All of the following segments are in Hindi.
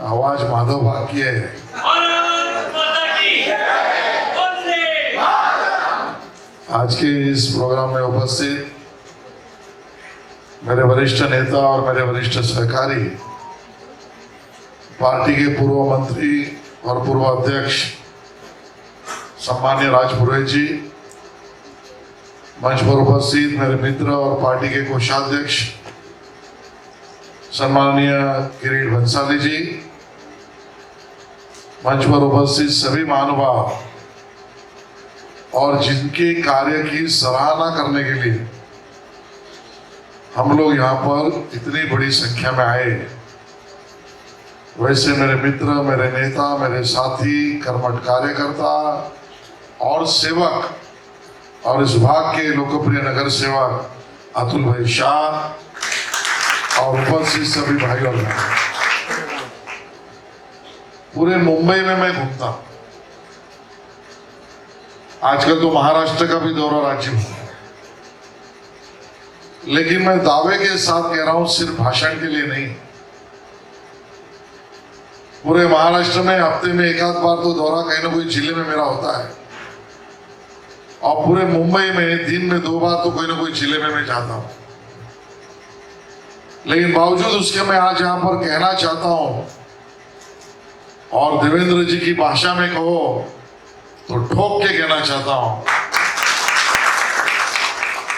आवाज माधव भाग की है। आज के इस प्रोग्राम में उपस्थित मेरे वरिष्ठ नेता और मेरे वरिष्ठ सहकारी, पार्टी के पूर्व मंत्री और पूर्व अध्यक्ष सम्मान्य राज पुरोहित जी, मंच पर उपस्थित मेरे मित्र और पार्टी के कोषाध्यक्ष सम्माननीय किरीट बंसाली जी, मंच पर उपस्थित सभी महानुभाव और जिनके कार्य की सराहना करने के लिए हम लोग यहाँ पर इतनी बड़ी संख्या में आए। वैसे मेरे मित्र, मेरे नेता, मेरे साथी, कर्मठ कार्यकर्ता और सेवक और इस भाग के लोकप्रिय नगर सेवक अतुल भाई शाह और उपस्थित सभी भाई और बहन, पूरे मुंबई में मैं घूमता हूं। आजकल तो महाराष्ट्र का भी दौरा राज्य में है, लेकिन मैं दावे के साथ कह रहा हूं, सिर्फ भाषण के लिए नहीं। पूरे महाराष्ट्र में हफ्ते में एक आध बार तो दौरा कहीं ना कोई जिले में मेरा होता है, और पूरे मुंबई में दिन में 2 बार तो कोई ना कोई जिले में मैं जाता हूं। लेकिन बावजूद उसके मैं आज यहां पर कहना चाहता हूं, और देवेंद्र जी की भाषा में कहो तो ठोक के कहना चाहता हूं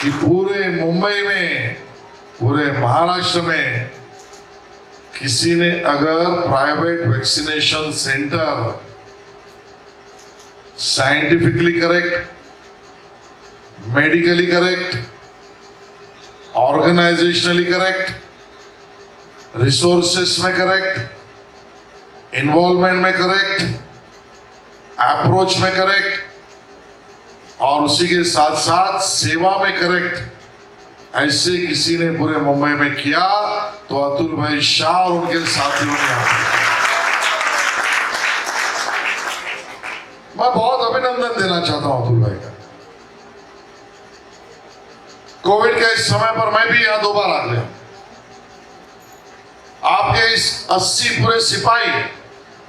कि पूरे मुंबई में, पूरे महाराष्ट्र में किसी ने अगर private vaccination centre scientifically correct, medically correct, organisationally correct, resources में करेक्ट, इन्वॉल्वमेंट में करेक्ट, अप्रोच में करेक्ट, और उसी के साथ साथ सेवा में करेक्ट, ऐसे किसी ने पूरे मुंबई में किया तो अतुल भाई शाह और उनके साथियों ने। मैं बहुत अभिनंदन देना चाहता हूं अतुल भाई का। कोविड के इस समय पर मैं भी यहां 2 बार आ गया। आपके इस 80 पूरे सिपाही,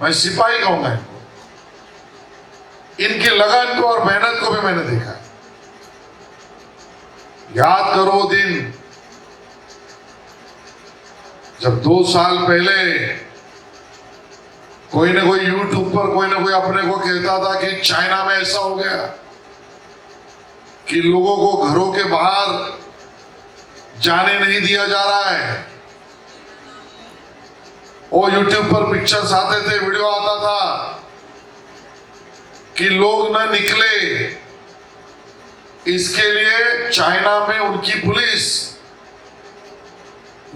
मैं सिपाही कहूंगा इनको, इनकी लगन को और मेहनत को भी मैंने देखा। याद करो दिन जब 2 साल पहले कोई ना कोई यूट्यूब पर कोई ना कोई अपने को कहता था कि चाइना में ऐसा हो गया कि लोगों को घरों के बाहर जाने नहीं दिया जा रहा है। वो यूट्यूब पर पिक्चर्स आते थे, वीडियो आता था कि लोग न निकले, इसके लिए चाइना में उनकी पुलिस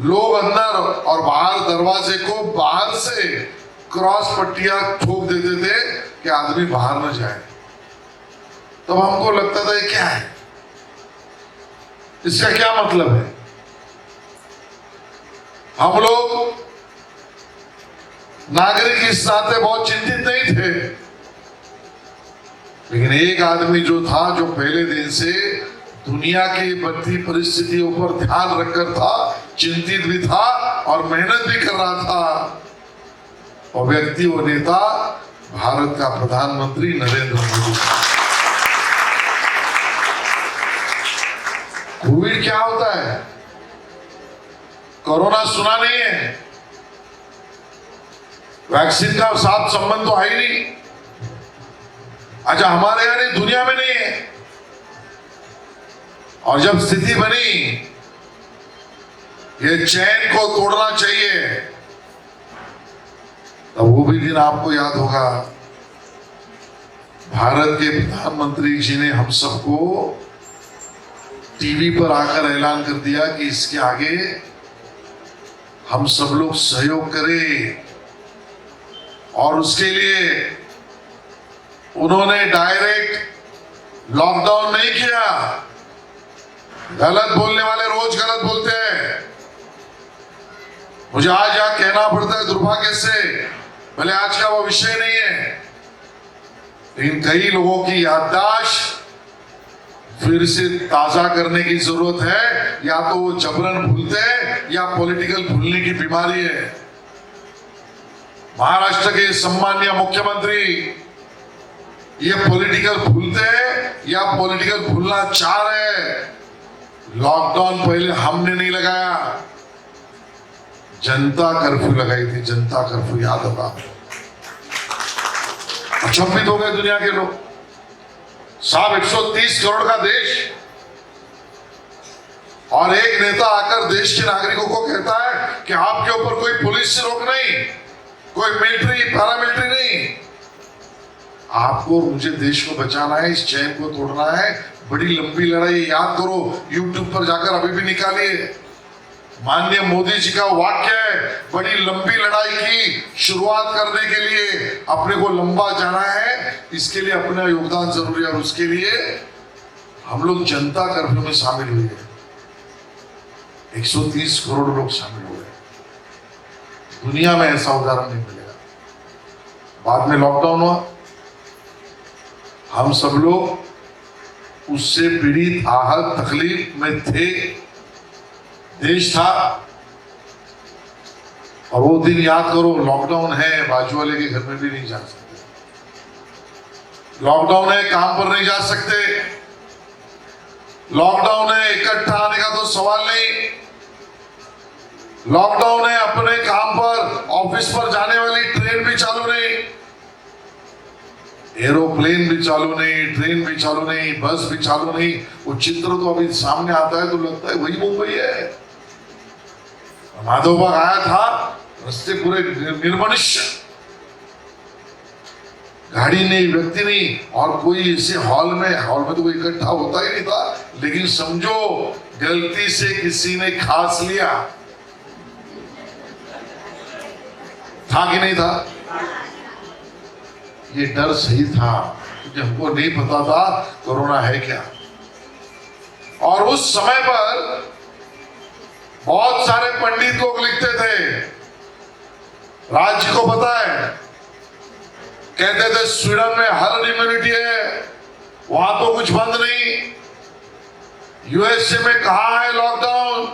लोग अंदर और बाहर दरवाजे को बाहर से क्रॉस पट्टियां ठोक देते थे कि आदमी बाहर न जाए। तब तो हमको लगता था ये क्या है, इसका क्या मतलब है। हम लोग नागरिक इस नाते बहुत चिंतित नहीं थे, लेकिन एक आदमी जो था, जो पहले दिन से दुनिया की बढ़ती परिस्थितियों पर ध्यान रखकर था, चिंतित भी था और मेहनत भी कर रहा था, और व्यक्ति, वो नेता भारत का प्रधानमंत्री नरेंद्र मोदी। कोविड क्या होता है, कोरोना सुना नहीं है, वैक्सीन का साथ संबंध तो है ही नहीं। अच्छा, हमारे यहां नहीं, दुनिया में नहीं है। और जब स्थिति बनी ये चैन को तोड़ना चाहिए, तो वो भी दिन आपको याद होगा, भारत के प्रधानमंत्री जी ने हम सबको टीवी पर आकर ऐलान कर दिया कि इसके आगे हम सब लोग सहयोग करें, और उसके लिए उन्होंने डायरेक्ट लॉकडाउन नहीं किया। गलत बोलने वाले रोज गलत बोलते हैं। मुझे आज यहां कहना पड़ता है दुर्भाग्य से, भले आज का वो विषय नहीं है, लेकिन कई लोगों की याददाश्त फिर से ताजा करने की जरूरत है। या तो वो जबरन भूलते हैं या पॉलिटिकल भूलने की बीमारी है। महाराष्ट्र के सम्मानीय मुख्यमंत्री ये पॉलिटिकल भूलते हैं या पॉलिटिकल भूलना चाह रहे हैं। लॉकडाउन पहले हमने नहीं लगाया, जनता कर्फ्यू लगाई थी, जनता कर्फ्यू, याद होगा। अचंभित हो गए दुनिया के लोग। साहब 130 करोड़ का देश और एक नेता आकर देश के नागरिकों को कहता है कि आपके ऊपर कोई पुलिस से रोक नहीं, कोई मिलिट्री पैरामिलिट्री नहीं, आपको मुझे देश को बचाना है, इस चैन को तोड़ना है। बड़ी लंबी लड़ाई, याद करो, यूट्यूब पर जाकर अभी भी निकालिए। माननीय मोदी जी का वाक्य है, बड़ी लंबी लड़ाई की शुरुआत करने के लिए अपने को लंबा जाना है, इसके लिए अपना योगदान जरूरी है। और उसके लिए हम लोग जनता कर्फ्यू में शामिल हुए, 130 करोड़ लोग शामिल हुए। दुनिया में ऐसा उदाहरण नहीं मिलेगा। बाद में लॉकडाउन हुआ, हम सब लोग उससे पीड़ित, आहत, तकलीफ में थे, देश था। और वो दिन याद करो, लॉकडाउन है, बाजू वाले के घर में भी नहीं जा सकते, लॉकडाउन है, काम पर नहीं जा सकते, लॉकडाउन है, इकट्ठा आने का तो सवाल नहीं, लॉकडाउन है, अपने काम पर, ऑफिस पर जाने वाली ट्रेन भी चालू नहीं, एरोप्लेन भी चालू नहीं, ट्रेन भी चालू नहीं, बस भी चालू नहीं। वो चित्र तो अभी सामने आता है तो लगता है वही मुंबई है। माधवबाग आया था, रास्ते पूरे निर्मनुष्य, गाड़ी नहीं, व्यक्ति नहीं, और कोई इसे हॉल में तो कोई इकट्ठा होता ही नहीं था। लेकिन समझो गलती से किसी ने खांस लिया, था कि नहीं था? ये डर सही था, क्योंकि हमको नहीं पता था कोरोना है क्या। और उस समय पर बहुत सारे पंडित लोग लिखते थे, राज्य को पता है, कहते थे स्वीडन में हर्ड इम्यूनिटी है, वहां तो कुछ बंद नहीं, यूएसए में कहां है लॉकडाउन,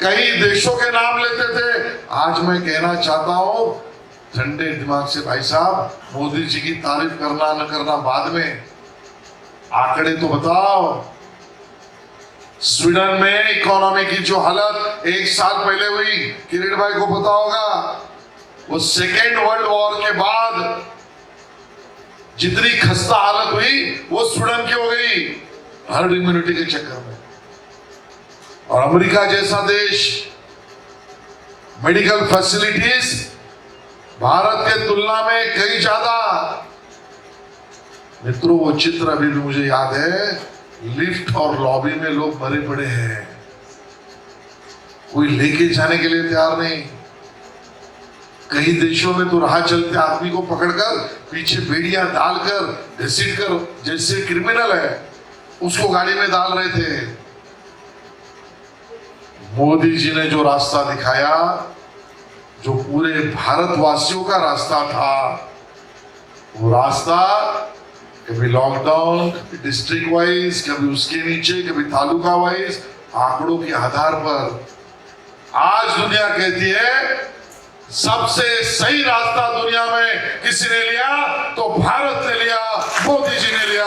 कई देशों के नाम लेते थे। आज मैं कहना चाहता हूं ठंडे दिमाग से, भाई साहब, मोदी जी की तारीफ करना न करना बाद में, आंकड़े तो बताओ। स्वीडन में इकोनॉमी की जो हालत 1 साल पहले हुई, किरण भाई को पता होगा, वो सेकेंड वर्ल्ड वॉर के बाद जितनी खस्ता हालत हुई वो स्वीडन की हो गई, हर्ड इम्यूनिटी के चक्कर में। और अमेरिका जैसा देश, मेडिकल फैसिलिटीज भारत के तुलना में कई ज्यादा। मित्रों, वो चित्र अभी भी मुझे याद है, लिफ्ट और लॉबी में लोग मरे पड़े हैं, कोई लेके जाने के लिए तैयार नहीं। कई देशों में तो राह चलते आदमी को पकड़कर पीछे बेड़ियां डालकर घसीट कर, जैसे क्रिमिनल है, उसको गाड़ी में डाल रहे थे। मोदी जी ने जो रास्ता दिखाया, जो पूरे भारतवासियों का रास्ता था, वो रास्ता कभी लॉकडाउन, कभी डिस्ट्रिक्ट वाइज, कभी उसके नीचे, कभी तालुका वाइज, आंकड़ों के आधार पर। आज दुनिया कहती है सबसे सही रास्ता दुनिया में किसी ने लिया तो भारत ने लिया, मोदी जी ने लिया।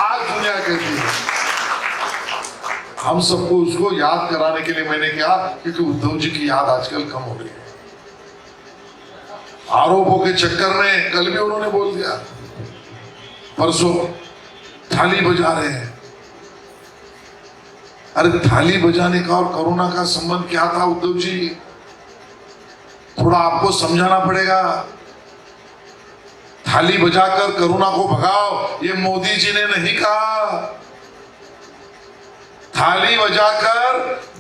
आज दुनिया कहती है। हम सबको उसको याद कराने के लिए मैंने कहा, क्योंकि उद्धव जी की याद आजकल कम हो रही है। आरोपों के चक्कर में कल भी उन्होंने बोल दिया, परसों थाली बजा रहे हैं। अरे थाली बजाने का और कोरोना का संबंध क्या था उद्धव जी? थोड़ा आपको समझाना पड़ेगा। थाली बजाकर कोरोना को भगाओ, ये मोदी जी ने नहीं कहा। थाली बजाकर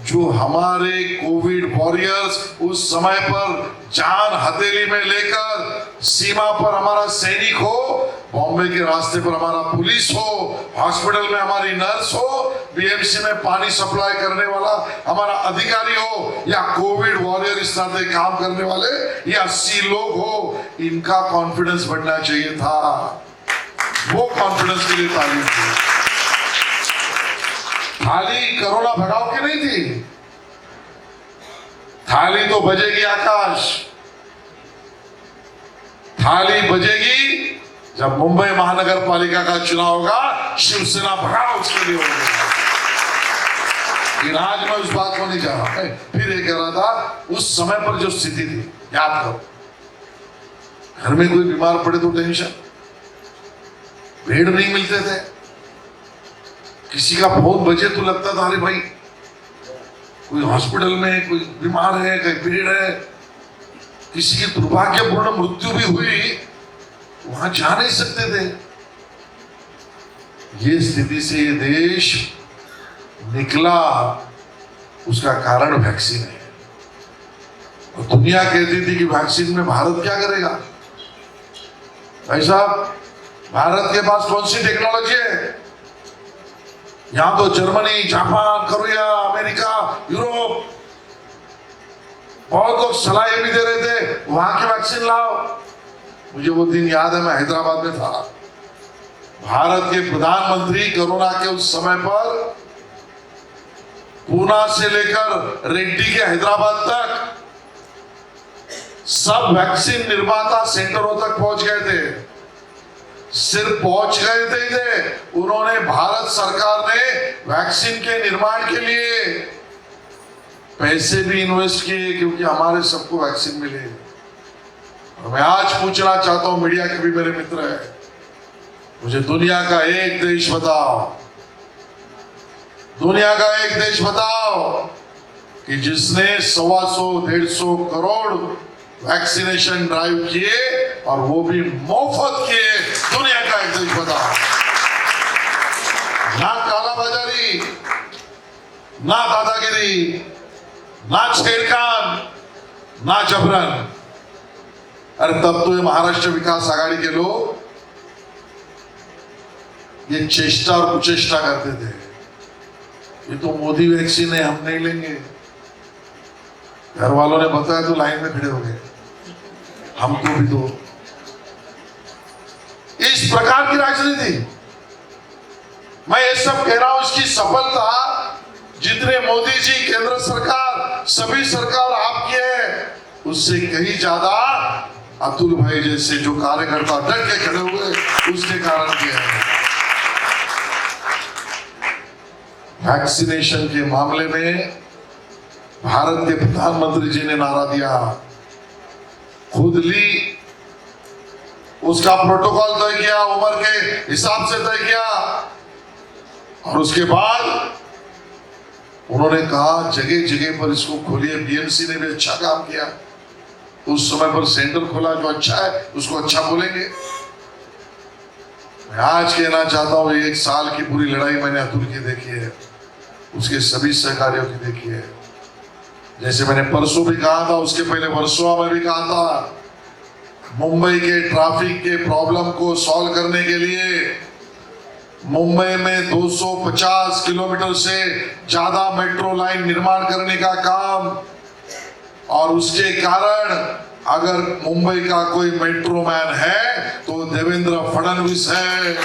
जो हमारे कोविड वॉरियर्स उस समय पर जान हथेली में लेकर सीमा पर हमारा सैनिक हो, बॉम्बे के रास्ते पर हमारा पुलिस हो, हॉस्पिटल में हमारी नर्स हो, बीएमसी में पानी सप्लाई करने वाला हमारा अधिकारी हो, या कोविड वॉरियर इस तरह से काम करने वाले ये 80 लोग हो, इनका कॉन्फिडेंस बढ़ना चाहिए था। वो कॉन्फिडेंस के लिए तालीम थी। थाली कोरोना भगाओ की नहीं थी, थाली तो बजेगी आकाश। थाली बजेगी जब मुंबई महानगर पालिका का चुनाव होगा, शिवसेना भगाओ उसके लिए होगा। आज मैं उस बात को नहीं जा रहा, मैं फिर ये कह रहा था उस समय पर जो स्थिति थी, याद करो, घर में कोई बीमार पड़े तो टेंशन, बेड नहीं मिलते थे, किसी का फोन बजे तो लगता था अरे भाई कोई हॉस्पिटल में कोई बीमार है, कहीं बेड है, किसी की दुर्भाग्यपूर्ण मृत्यु भी हुई, वहां जा नहीं सकते थे। ये स्थिति से ये देश निकला, उसका कारण वैक्सीन है। और दुनिया कहती थी कि वैक्सीन में भारत क्या करेगा। भाई साहब, भारत के पास कौन सी टेक्नोलॉजी है? यहां तो Germany, Japan, Korea, America, Europe, बहुत लोग सलाह भी दे रहे थे वहां की वैक्सीन लाओ। मुझे वो दिन याद है, मैं हैदराबाद में था। भारत के प्रधानमंत्री कोरोना के उस समय पर पूना से लेकर रेड्डी के हैदराबाद तक सब वैक्सीन निर्माता सेंटरों तक पहुंच गए थे। सिर्फ पहुंच गए थे, उन्होंने, भारत सरकार ने वैक्सीन के निर्माण के लिए पैसे भी इन्वेस्ट किए क्योंकि हमारे सबको वैक्सीन मिले। और मैं आज पूछना चाहता हूं, मीडिया के भी मेरे मित्र हैं, मुझे दुनिया का एक देश बताओ, दुनिया का एक देश बताओ कि जिसने 125-150 करोड़ वैक्सीनेशन ड्राइव किए और वो भी मुफ्त किए। दुनिया का एक देश बताओ। ना कालाबाजारी, ना दादागिरी, ना छेड़खान, ना जबरन। अरे तब तो ये महाराष्ट्र विकास आघाड़ी के लोग ये चेष्टा और कुचेष्टा करते थे, ये तो मोदी वैक्सीन है, हम नहीं लेंगे। घर वालों ने बताया तो लाइन में खड़े हो गए, हमको भी दो। इस प्रकार की राजनीति, मैं ये सब कह रहा हूं, इसकी सफलता जितने मोदी जी, केंद्र सरकार, सभी सरकार आपकी है, उससे कहीं ज्यादा अतुल भाई जैसे जो कार्यकर्ता डट के खड़े हुए, उसके कारण किया है। वैक्सीनेशन के मामले में भारत के प्रधानमंत्री जी ने नारा दिया, खुद ली, उसका प्रोटोकॉल तय किया, उम्र के हिसाब से तय किया, और उसके बाद उन्होंने कहा जगह जगह पर इसको खोलिए। बीएमसी ने भी अच्छा काम किया, उस समय पर सेंटर खोला, जो अच्छा है उसको अच्छा बोलेंगे। मैं आज कहना चाहता हूं, एक साल की पूरी लड़ाई मैंने अतुल की देखी है, उसके सभी सहकारियों की देखी है। जैसे मैंने परसों भी कहा था, उसके पहले वर्सोवा में भी कहा था, मुंबई के ट्रैफिक के प्रॉब्लम को सॉल्व करने के लिए मुंबई में 250 किलोमीटर से ज्यादा मेट्रो लाइन निर्माण करने का काम, और उसके कारण अगर मुंबई का कोई मेट्रो मैन है तो देवेंद्र फडणवीस है।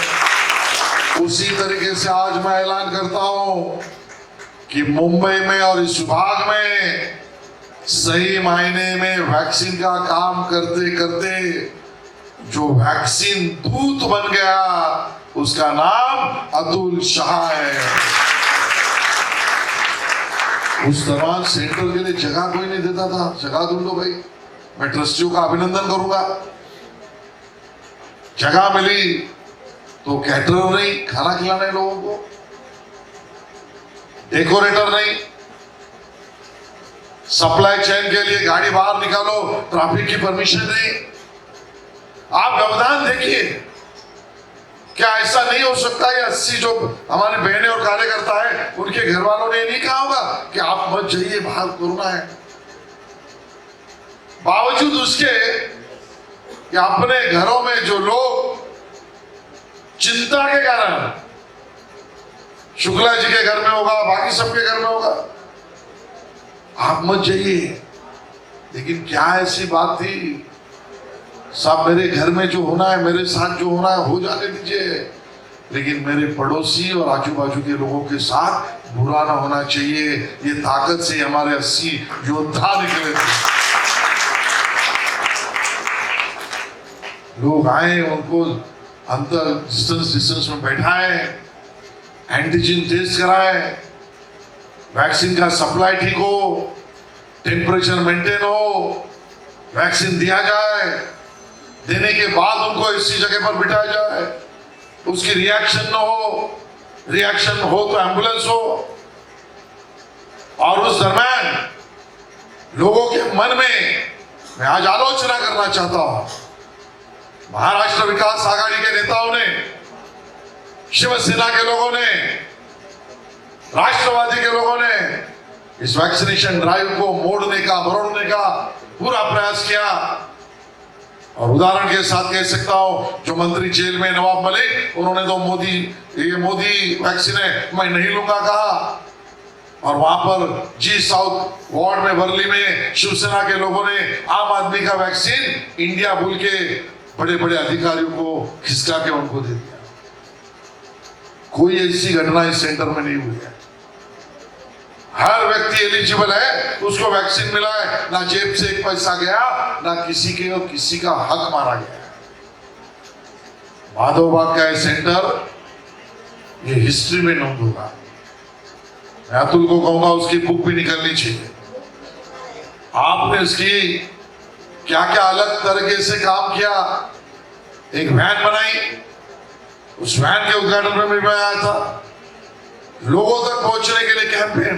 उसी तरीके से आज मैं ऐलान करता हूं कि मुंबई में और इस विभाग में सही मायने में वैक्सीन का काम करते करते जो वैक्सीन दूत बन गया, उसका नाम अतुल शाह है। उस दौरान सेंटर के लिए जगह कोई नहीं देता था, जगह ढूंढो भाई। मैं ट्रस्टियों का अभिनंदन करूंगा, जगह मिली तो कैटरर नहीं, खाना खिलाना है लोगों को, डेकोरेटर नहीं, सप्लाई चेन के लिए गाड़ी बाहर निकालो, ट्रैफिक की परमिशन नहीं। आप व्यवधान देखिए, क्या ऐसा नहीं हो सकता है 80 जो हमारे बहनें और कार्यकर्ता है, उनके घर वालों ने नहीं कहा होगा कि आप मत जाइए, बाहर कोरोना है। बावजूद उसके कि अपने घरों में जो लोग चिंता के कारण, शुक्ला जी के घर में होगा, बाकी सबके घर में होगा, आप मत जाइए। लेकिन क्या ऐसी बात थी, साहब मेरे घर में जो होना है, मेरे साथ जो होना है, हो जाने दीजिए, लेकिन मेरे पड़ोसी और आजू बाजू के लोगों के साथ बुरा ना होना चाहिए। ये ताकत से हमारे 80 योद्धा निकले थे। लोग आए, उनको अंतर डिस्टेंस में बैठाए, एंटीजन टेस्ट कराए, वैक्सीन का सप्लाई ठीक हो, टेम्परेचर मेंटेन हो, वैक्सीन दिया जाए, देने के बाद उनको इसी जगह पर बिठाया जाए, उसकी रिएक्शन न हो, रिएक्शन हो तो एम्बुलेंस हो। और उस दरम्यान लोगों के मन में मैं आज आलोचना करना चाहता हूं, महाराष्ट्र विकास आघाड़ी के नेताओं ने, शिवसेना के लोगों ने, राष्ट्रवादी के लोगों ने इस वैक्सीनेशन ड्राइव को मोड़ने का, मरोड़ने का पूरा प्रयास किया। और उदाहरण के साथ कह सकता हूं, जो मंत्री जेल में नवाब मलिक, उन्होंने तो मोदी वैक्सीन है मैं नहीं लूंगा कहा। और वहां पर जी साउथ वार्ड में वर्ली में शिवसेना के लोगों ने आम आदमी का वैक्सीन इंडिया बोल के बड़े बड़े अधिकारियों को खिसका के उनको दे दिया। कोई ऐसी घटना इस सेंटर में नहीं हुई है। हर व्यक्ति एलिजिबल है, उसको वैक्सीन मिला है, ना जेब से एक पैसा गया, ना किसी का हक मारा गया। माधवबाग का सेंटर ये हिस्ट्री में नोट होगा। मैं अतुल को कहूंगा उसकी बुक भी निकलनी चाहिए। आपने इसकी क्या क्या अलग तरीके से काम किया। एक वैन बनाई, उस वैन के उद्घाटन में मैं आया था। लोगों तक पहुंचने के लिए कैंपेन,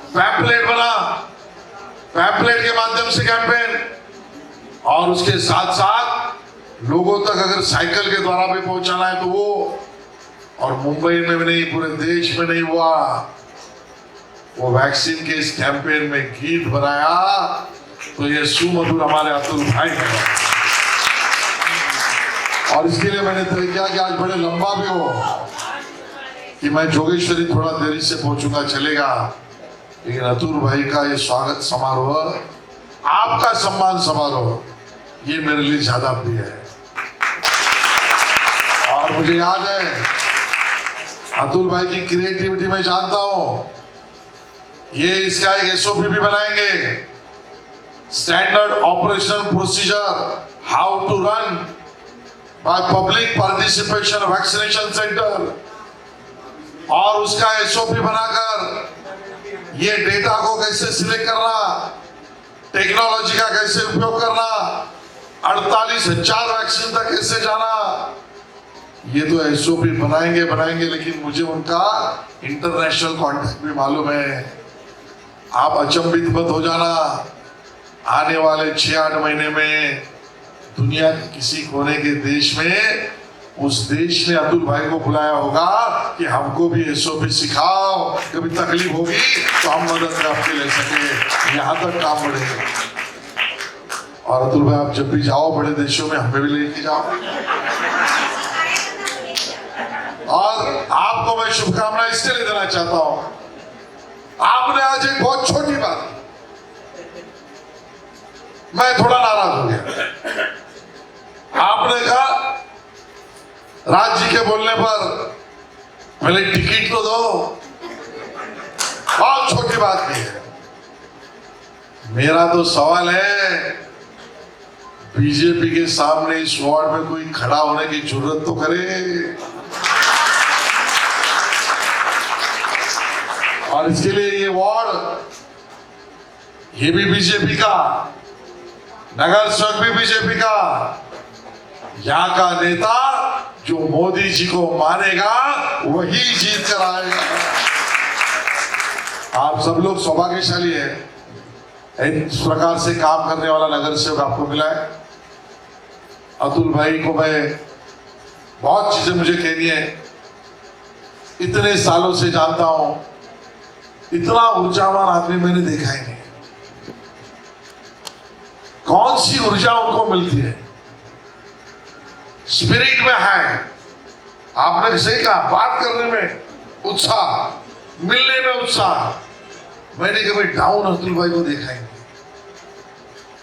पैम्पलेट बना, पैम्पलेट के माध्यम से कैंपेन, और उसके साथ साथ लोगों तक अगर साइकिल के द्वारा भी पहुंचाना है तो वो। और मुंबई में भी नहीं, पूरे देश में नहीं हुआ। वो वैक्सीन के इस कैंपेन में गीत बनाया तो ये सुमधुर हमारे अतुल भाई ने। और इसके लिए मैंने तय किया कि आज बड़े लंबा भी हो कि मैं जोगेश्वरी थोड़ा देरी से पहुंचूंगा, चलेगा, लेकिन अतुल भाई का ये स्वागत समारोह, आपका सम्मान समारोह, ये मेरे लिए ज्यादा प्रिय है। और मुझे याद है अतुल भाई की क्रिएटिविटी में जानता हूं। ये इसका एक एसओपी भी बनाएंगे, standard operation procedure, how to run by public participation vaccination centre. और उसका एसओपी बनाकर ये डेटा को कैसे सिलेक्ट करना, टेक्नोलॉजी का कैसे उपयोग करना, 48,000 वैक्सीन तक कैसे जाना, ये तो एसओपी बनाएंगे, लेकिन मुझे उनका इंटरनेशनल कॉन्टेक्ट भी मालूम है। आप अचंभित मत हो जाना, आने वाले 6-8 महीने में दुनिया के किसी कोने के देश में उस देश ने अतुल भाई को बुलाया होगा कि हमको भी एसओपी सिखाओ, कभी तकलीफ होगी तो हम मदद आपके ले सके, यहाँ तक काम बढ़ेगा। और अतुल भाई आप जब भी जाओ बड़े देशों में हमें भी लेके जाओ। और आपको मैं शुभकामनाएं इसके लिए देना चाहता हूं। आपने आज एक बहुत छोटी बात, मैं थोड़ा नाराज हो गया। आपने कहा राज्य के बोलने पर पहले टिकट तो दो, बहुत छोटी बात नहीं है। मेरा तो सवाल है, बीजेपी के सामने इस वार्ड में कोई खड़ा होने की जरूरत तो करे। और इसके लिए ये वार्ड, ये भी बीजेपी का, नगर सेवक भी बीजेपी का, यहाँ का नेता जो मोदी जी को मानेगा वही जीत कर आएगा। आप सब लोग सौभाग्यशाली है, इस प्रकार से काम करने वाला नगर सेवक आपको मिला है। अतुल भाई को मैं बहुत चीजें मुझे कहनी है, इतने सालों से जानता हूं, इतना ऊर्जावान आदमी मैंने देखा ही नहीं। कौन सी ऊर्जा उनको मिलती है, स्पिरिट में है। आपने सही कहा, बात करने में उत्साह, मिलने में उत्साह। मैंने कभी डाउन अतुल भाई को देखा ही नहीं,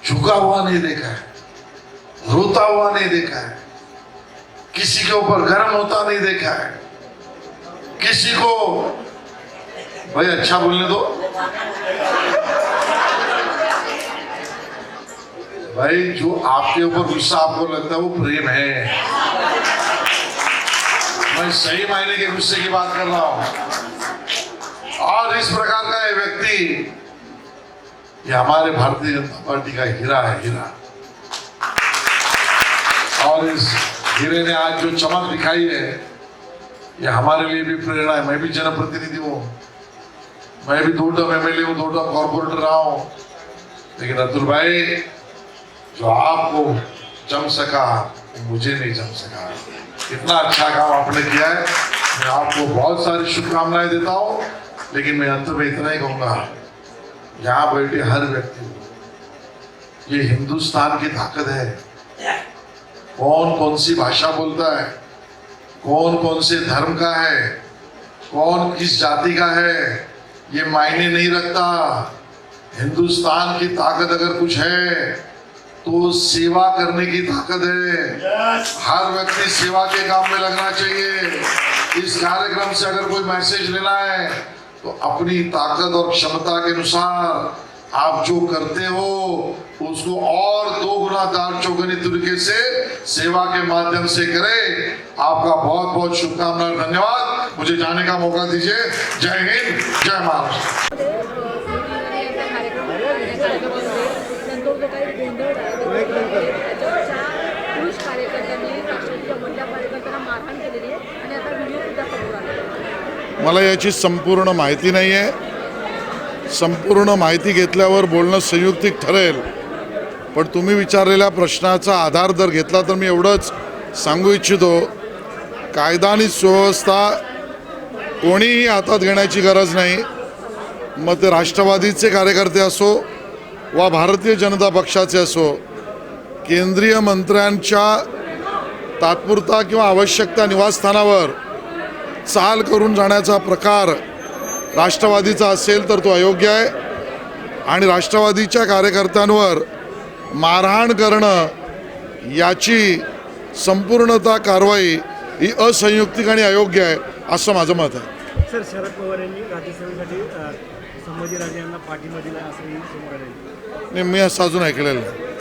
झुका हुआ नहीं देखा है, रोता हुआ नहीं देखा है, किसी के ऊपर गर्म होता नहीं देखा है, किसी को भाई अच्छा बोलने दो, भाई जो आपके ऊपर गुस्सा आपको लगता है वो प्रेम है। मैं सही मायने के गुस्से की बात कर रहा हूं। और इस प्रकार का ये व्यक्ति, ये हमारे भारतीय जनता पार्टी का हीरा है, हीरा। और इस हीरे ने आज जो चमक दिखाई है, ये हमारे लिए भी प्रेरणा है। मैं भी जनप्रतिनिधि हूँ, मैं भी 2 टर्म एमएलए हूँ, 2 टर्म कॉर्पोरेटर रहा हूँ, लेकिन अतुल भाई जो आपको जम सका मुझे नहीं जम सका। इतना अच्छा काम आपने किया है, मैं आपको बहुत सारी शुभकामनाएं देता हूँ। लेकिन मैं अंत में इतना ही कहूँगा, यहाँ बैठे हर व्यक्ति को, ये हिंदुस्तान की ताकत है। कौन कौन सी भाषा बोलता है, कौन कौन से धर्म का है, कौन किस जाति का है, ये मायने नहीं रखता। हिंदुस्तान की ताकत अगर कुछ है तो सेवा करने की ताकत है। हर व्यक्ति सेवा के काम में लगना चाहिए। इस कार्यक्रम से अगर कोई मैसेज लेना है तो अपनी ताकत और क्षमता के अनुसार आप जो करते हो उसको और 2 गुना दार चौगुनी तरीके से सेवा के माध्यम से करें। आपका बहुत बहुत शुभकामनाएं, धन्यवाद। मुझे जाने का मौका दीजिए। जय हिंद, जय महाराष्ट्र। पुरुष कार्यकर्त्यांनी राष्ट्रवादीच्या महिला कार्यकर्त्यांना मारहाण केलेली आहे आणि आता व्हिडिओ सुद्धा समोर आला। मला याची संपूर्ण माहिती नाही आहे। संपूर्ण माहिती घेतल्यावर बोलणं संयुक्तिक ठरेल, पण तुम्ही विचारलेल्या प्रश्नाचा आधार जर घेतला तर मी एवढंच सांगू इच्छितो, कायदा आणि सुव्यवस्था कोणीही हातात घेण्याची गरज नाही। मग ते राष्ट्रवादीचे कार्यकर्ते असो वा भारतीय जनता पक्षाचे असो, केंद्रीय मंत्र्यांच्या तात्पुरता किंवा आवश्यकता निवासस्थानावर चाल करून जाण्याचा प्रकार राष्ट्रवादीचा असेल तर तो अयोग्य आहे आणि राष्ट्रवादीच्या कार्यकर्त्यांवर मारहाण करणं याची संपूर्णतः कारवाई ही असंयुक्तिक आणि अयोग्य आहे असं माझं मत आहे। सर, शरद पवार यांनी राज्यसभेसाठी संभाजीराजे यांना पाठिंबा दिला असंही समोर आलं। मी असं अजून ऐकलेलं नाही।